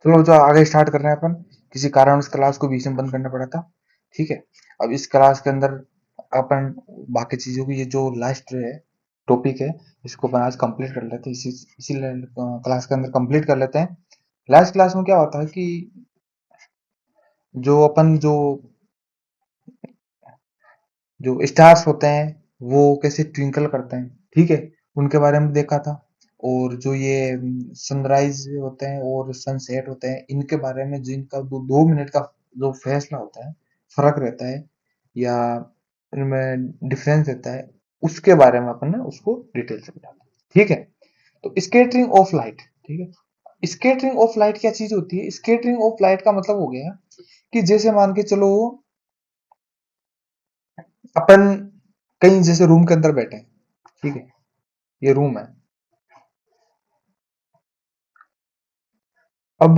चलो जो आगे स्टार्ट कर रहे हैं अपन, किसी कारण उस क्लास को बीच में बंद करना पड़ा था। ठीक है, अब इस क्लास के अंदर अपन बाकी चीजों की, ये जो लास्ट है टॉपिक है, इसको अपन आज कंप्लीट कर लेते हैं, इसी क्लास के अंदर कंप्लीट कर लेते हैं। लास्ट क्लास में क्या होता है कि जो अपन जो स्टार्स होते हैं वो कैसे ट्विंकल करते हैं, ठीक है, उनके बारे में देखा था। और जो ये सनराइज होते हैं और सनसेट होते हैं, इनके बारे में जिनका 2 मिनट का जो फैसला होता है, फर्क रहता है, या इनमें डिफरेंस रहता है, उसके बारे में अपन ने उसको डिटेल से बताया। ठीक है, तो स्केटरिंग ऑफ लाइट। ठीक है, स्केटरिंग ऑफ लाइट क्या चीज होती है? स्केटरिंग ऑफ लाइट का मतलब हो गया कि जैसे मान के चलो अपन कहीं जैसे रूम के अंदर बैठे हैं, ठीक है, ये रूम है। अब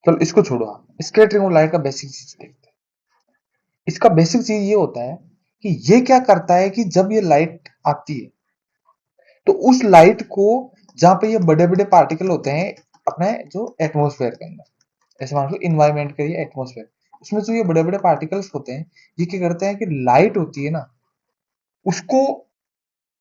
चलो इसको छोड़ो, आप स्कैटरिंग ऑफ लाइट का बेसिक चीज देखते हैं। इसका बेसिक चीज ये होता है कि ये क्या करता है कि जब ये लाइट आती है तो उस लाइट को, जहां पे ये बड़े बड़े पार्टिकल होते हैं अपने जो एटमोस्फेयर के अंदर, ऐसे मान लो इन्वायरमेंट के लिए एटमोस्फेयर, उसमें जो ये बड़े बड़े पार्टिकल्स होते हैं, ये क्या करते हैं कि लाइट होती है ना, उसको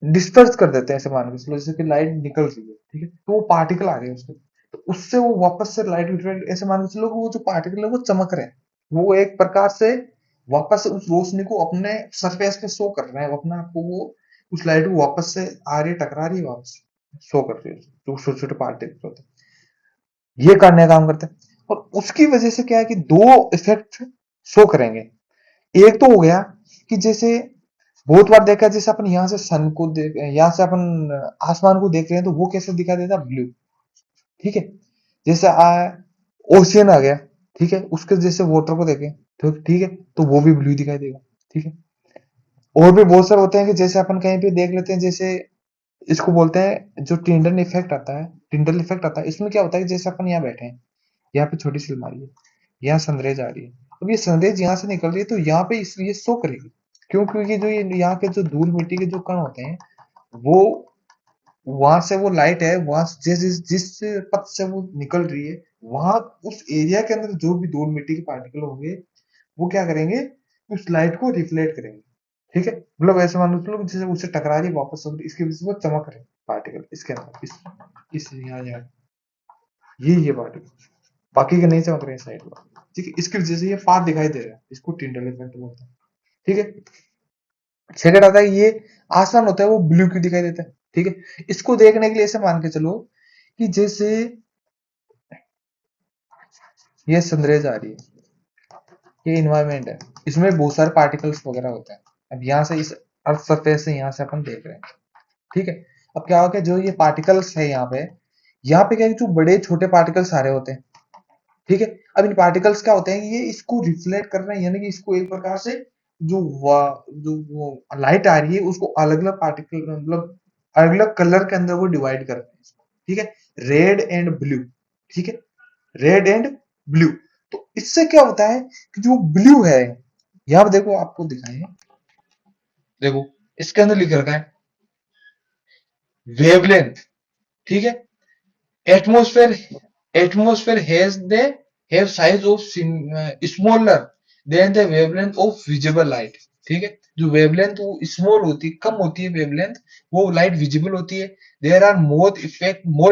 डिस्पर्स कर देते हैं। ऐसे मान के चलो जैसे कि लाइट निकल रही है, ठीक है, तो वो पार्टिकल आ गए उसके, तो उससे वो वापस से लाइट रिफ्लेक्ट, ऐसे मान के चलो कि वो जो पार्टिकल है वो चमक रहे हैं, वो एक प्रकार से वापस से उस रोशनी को अपने सरफेस पे शो कर रहे हैं, अपने आप को वो उस लाइट को वापस से आ रही है, टकरा रही है, वापस शो कर रही है, जो छोटे छोटे पार्टिकल होते हैं ये करने का काम करते हैं। और उसकी वजह से क्या है कि दो इफेक्ट शो करेंगे। एक तो हो गया कि जैसे बहुत बार देखा है, जैसे अपन यहाँ से सन को देख, यहाँ से अपन आसमान को देख रहे हैं तो वो कैसे दिखाई देता है? ब्लू। ठीक है, जैसे ओशियन आ गया, ठीक है, उसके जैसे वाटर को देखें तो ठीक है, तो वो भी ब्लू दिखाई देगा। ठीक है, और भी बहुत सारे होते हैं कि जैसे अपन कहीं पे देख लेते हैं, जैसे इसको बोलते हैं जो टिंडल इफेक्ट आता है, टिंडल इफेक्ट आता है। इसमें क्या होता है कि जैसे अपन यहाँ बैठे हैं, यहाँ पे छोटी सी अलमारी है, यहाँ सनरेज आ रही है, अब ये सनरेज यहाँ से निकल रही है तो यहाँ पे इसलिए शो करेगी। क्यों? क्योंकि जो ये यहाँ के जो धूल मिट्टी के जो कण होते हैं, वो वहां से वो लाइट है, वहां जिस जिस जिस पथ से वो निकल रही है, वहां उस एरिया के अंदर जो भी धूल मिट्टी के पार्टिकल होंगे, वो क्या करेंगे, उस लाइट को रिफ्लेक्ट करेंगे। ठीक है, मतलब ऐसे मान लो चलो जैसे उससे टकरा रही है वापस, इसकी वजह से वो चमक रहे पार्टिकल इसके अंदर, इस यहाँ ये पार्टिकल, बाकी के नहीं चमक रहे हैं साइड में। ठीक है, इसकी वजह से ये पाथ दिखाई दे रहा है, इसको टिंडल इफेक्ट बोलते हैं। ठीक है, सेकंड आता है ये आसमान होता है वो ब्लू क्यों दिखाई देता है? ठीक है, इसको देखने के लिए ऐसे मान के चलो कि जैसे ये सनरेज आ रही है, ये इन्वायरमेंट है, इसमें बहुत सारे पार्टिकल्स वगैरह होते हैं। अब यहाँ से इस अर्थ सरफेस से यहाँ से अपन देख रहे हैं। ठीक है, अब क्या होगा, जो ये पार्टिकल्स है यहाँ पे क्या है, जो बड़े छोटे पार्टिकल्स सारे होते हैं। ठीक है, अब इन पार्टिकल्स क्या होते हैं, ये इसको रिफ्लेक्ट कर रहे हैं, यानी कि इसको एक प्रकार से जो वो लाइट आ रही है उसको अलग अलग पार्टिकल, मतलब अलग अलग कलर के अंदर वो डिवाइड कर रहे हैं इसको। ठीक है, रेड एंड ब्लू। ठीक है, रेड एंड ब्लू। तो इससे क्या होता है कि जो ब्लू है, यहाँ पे देखो आपको दिखाएं, देखो इसके अंदर लिख रखा है वेवलेंथ। ठीक है, atmosphere atmosphere has the have size of smaller than the wavelength of visible light. ठीक है, जो वेवलेंथ वो स्मॉल होती है, कम होती है वेवलेंथ, वो लाइट विजिबल होती है। There are more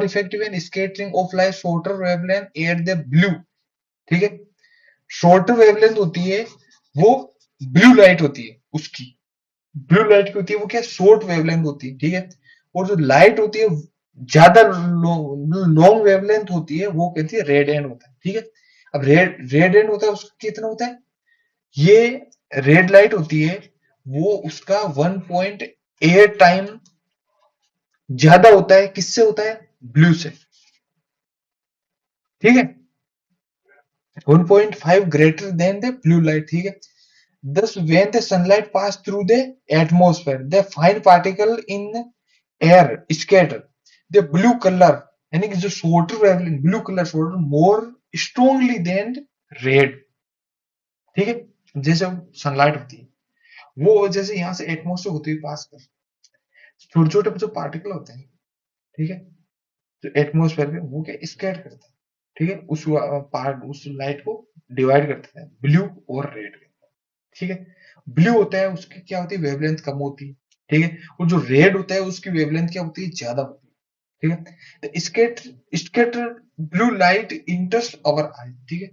effective in scattering of light shorter wavelength at the blue. ठीक है, शॉर्टर वेवलेंथ होती है वो ब्लू लाइट होती है उसकी, ब्लू लाइट की होती है वो क्या, शॉर्ट वेवलेंथ होती है। ठीक है, और जो लाइट होती है ज्यादा लॉन्ग वेवलेंथ होती है, वो कहती है रेड एंड होता है। ठीक है, अब रेड एंड होता है उसका कितना होता है, ये रेड लाइट होती है वो उसका 1.8 टाइम ज्यादा होता है, किससे होता है, ब्लू से। ठीक है, 1.5 greater than the blue light. ठीक है, thus when the sunlight pass through the atmosphere the fine particle in air scatter the blue color, यानी कि जो shorter wavelength blue colour shorter more strongly than red. ठीक है, जैसे sunlight होती है वो जैसे यहाँ से एटमोस्फेयर होती है पास कर, छोटे छोटे जो पार्टिकल होते हैं, ठीक है, जो एटमोस्फेयर में वो क्या स्कैटर करते हैं। ठीक है, उस पार्ट, उस लाइट को डिवाइड कर देता है ब्लू और रेड। ठीक है, ब्लू होता है उसकी क्या होती है, वेवलेंथ कम होती है। ठीक है, और जो रेड होता है उसकी वेवलेंथ क्या होती है, ज्यादा होती है। ठीक है, तो स्केटर ब्लू लाइट इंटर्स अवर आई। ठीक है,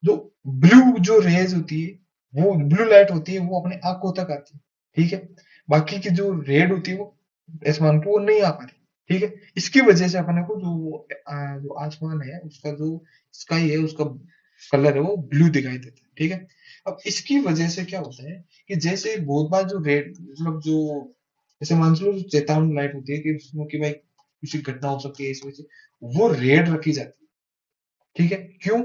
जो ब्लू जो रेज होती है, वो ब्लू लाइट होती है, वो अपने आंखों तक आती है। ठीक है, बाकी की जो रेड होती है वो आसमान पे वो नहीं आ पाती। ठीक है, इसकी वजह से अपने को जो आसमान है उसका जो स्काई है उसका कलर है वो ब्लू दिखाई देता है। ठीक है, अब इसकी वजह से क्या होता है कि जैसे बहुत बार जो रेड मतलब जो जैसे मान लो चेतावनी लाइट होती है कि उसमें कि भाई कुछ घटना हो सकती है इस वजह से वो रेड रखी जाती है। ठीक है, क्यों?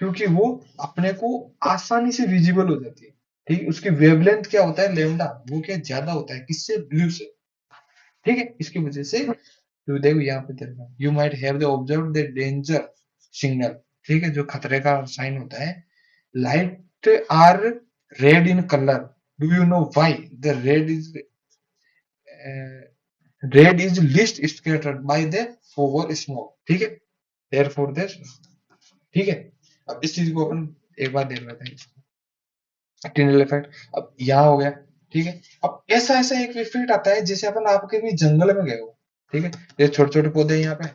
क्योंकि वो अपने को आसानी से विजिबल हो जाती है। ठीक है, उसकी वेवलेंथ क्या होता है, लेमडा, वो क्या ज्यादा होता है किससे, ब्लू से। ठीक है, इसकी वजह से तो देखो यहाँ पे देखो, you might have the observe the danger signal. ठीक है, जो खतरे का साइन होता है। Light are red in colour, do you know why the red is least scattered by the over smoke. ठीक है, देयरफॉर दिस। ठीक है, अब इस चीज को अपन एक बार देख लेते हैं, टिनल इफेक्ट। अब यहाँ हो गया। ठीक है, अब ऐसा ऐसा एक इफेक्ट आता है जैसे अपन आपके भी जंगल में गए हो। ठीक है, ये छोटे छोटे पौधे यहाँ पे,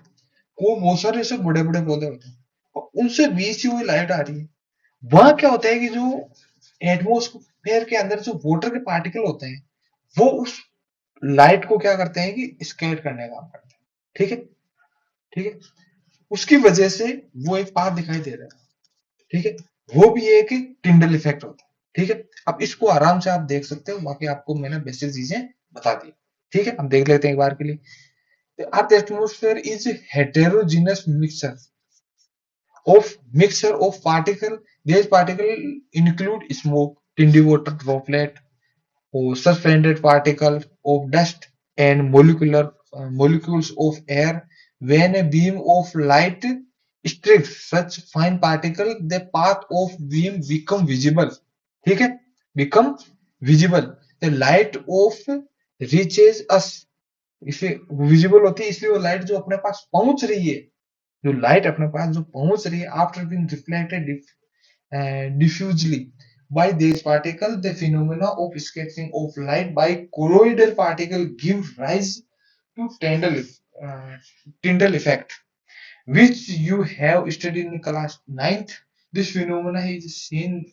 वो बहुत सारे ऐसे बड़े बड़े पौधे होते हैं और उनसे बीच हुई लाइट आ रही है। वहां क्या होता है कि जो एटमोस्फेयर के अंदर जो वाटर के पार्टिकल होते हैं वो उस लाइट को क्या करते हैं कि स्कैट करने का काम करते हैं। ठीक है, ठीक है, उसकी वजह से वो एक पाथ दिखाई दे रहा है। ठीक है, वो भी एक टिंडल इफेक्ट होता है। ठीक है, अब इसको आराम से आप देख सकते हो, बाकी आपको मैंने बेसिक चीजें बता दी। ठीक है, हम देख लेते हैं एक बार के लिए। Earth atmosphere is heterogeneous mixture of particle. These particle include smoke, tindy water droplet, or suspended particles of dust, and molecules of air. When a beam of light strikes such fine particle, the path of beam become visible. ठीक है, become visible. The light of reaches us. इसे visible होती है, इसलिए वो light जो अपने पास पहुंच रही है, जो लाइट अपने पास जो पहुंच रही है, after being reflected diffusely by these particles, the phenomena of scattering of light by colloidal particle give rise to Tyndall effect, which you have studied in class 9th. This phenomena is seen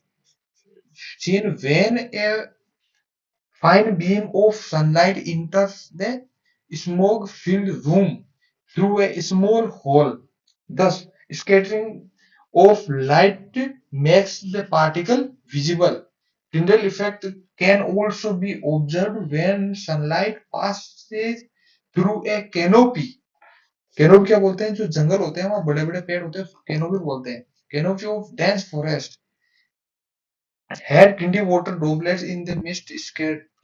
when a fine beam of sunlight enters the smoke-filled room through a small hole. Thus, scattering of light makes the particle visible. Tyndall effect can also be observed when sunlight passes through a canopy. Canopy क्या बोलते हैं, जो जंगल होते हैं वहां बड़े बड़े पेड़ होते हैं, कैनोपी बोलते हैं। Canopy of dense forest had tinted water droplets in the mist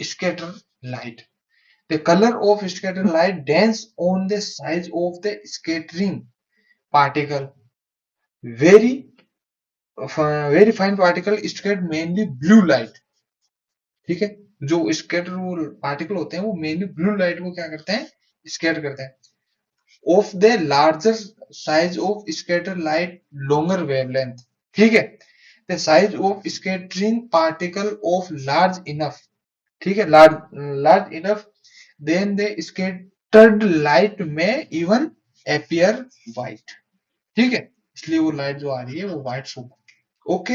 scatter light. The color of scattered light depends on the size of the scattering particle. Very very fine particle scatter mainly blue light. ठीक है, जो scatter particle होते हैं वो mainly blue light को क्या करते हैं, स्कैटर करते हैं। Of the larger size of scatter light longer wavelength. ठीक है, the size of scattering particle of large enough. ठीक है, large enough then the scattered light may even appear white. ठीक है, इसलिए वो लाइट जो आ रही है वो व्हाइट शो करती है। ओके,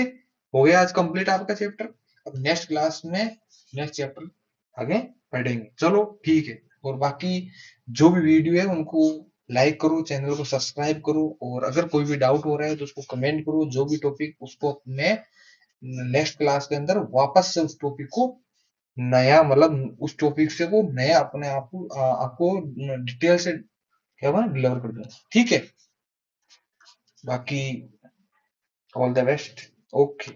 हो गया आज कंप्लीट आपका चैप्टर। अब नेक्स्ट क्लास में नेक्स्ट चैप्टर आगे पढ़ेंगे। चलो ठीक है, और बाकी जो भी वीडियो है उनको लाइक करो, चैनल को सब्सक्राइब करो, और अगर कोई भी डाउट हो रहा है तो उसको कमेंट करो, जो भी टॉपिक उसको मैं नेक्स्ट क्लास के अंदर वापस से उस टॉपिक को नया मतलब उस टॉपिक से को नया अपने आप को आपको डिटेल से क्या डिलीवर कर दूंगा। ठीक है, बाकी ऑल द बेस्ट। ओके।